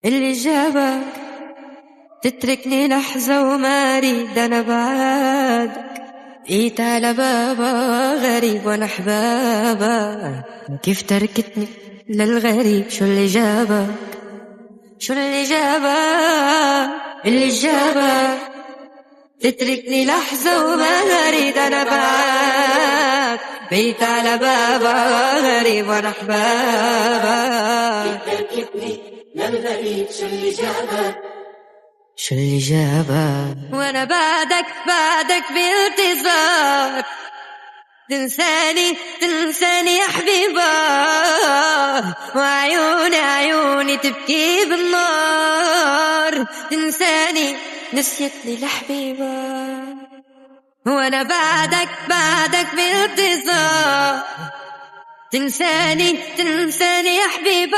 اللي جابك تتركني لحظة وما أريد أنا بعدك. جيت على بابا غريب وأنا أحبابك، كيف تركتني للغريب؟ شو اللي جابك؟ شو اللي جابك؟ اللي جابك تتركني لحظة وما أريد أنا بعدك. بيت على بابا غريب وأنا أحبابك، كيف تركتني للغريب؟ شو اللي جابك؟ شو اللي جابك؟ وانا بعدك بانتظار، تنساني يا حبيبة، وعيوني تبكي بالنار. تنساني نسيتني لحبيبة، وانا بعدك بانتظار. تنساني يا حبيبة،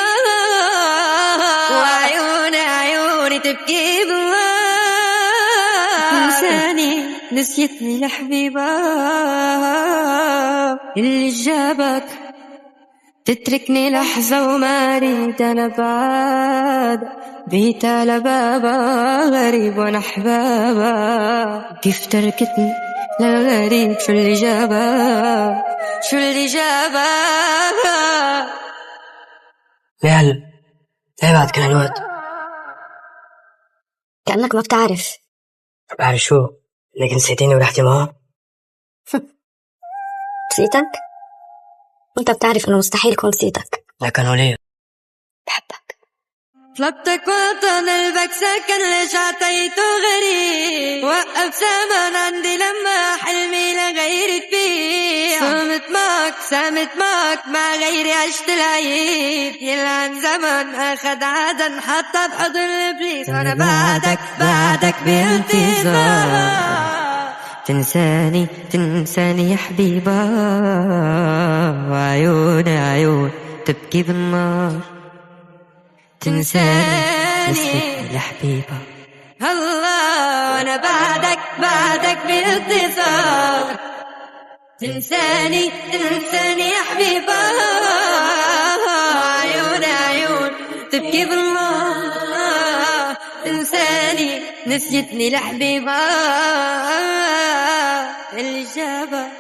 وعيوني تبكي بالنار. تنساني نسيتني يا حبيبة. اللي جابك تتركني لحظة وما أريد أنا بعد. بيت على بابا غريب وأنا أحبابك، كيف تركتني للغريب؟ شو اللي جابك؟ شو اللي جابك؟ يا هلا، ليه بعد كل هالوقت؟ كأنك ما بتعرف. بعرف شو؟ انك نسيتيني ورحتي معه؟ نسيتك؟ وانت بتعرف انه مستحيل كون نسيتك. لكن وليه؟ بحبك. طلبتك وطن قلبك سكن، ليش عطيته غريب؟ وقف زمن عندي لما حلمي لغيرك فيه. صمت معك مع غيري عشت العيب. يلعن زمن اخد عدن حتى بحضن الابليس. وانا بعدك بانتظار. تنساني يا حبيبة، وعيون تبكي بالنار. تنساني يا حبيبة. الله، أنا بعدك بانتظار. تنساني يا حبيبة، عيون تبكي بالنار. تنساني نسيتني لحبيبة. اللي جابك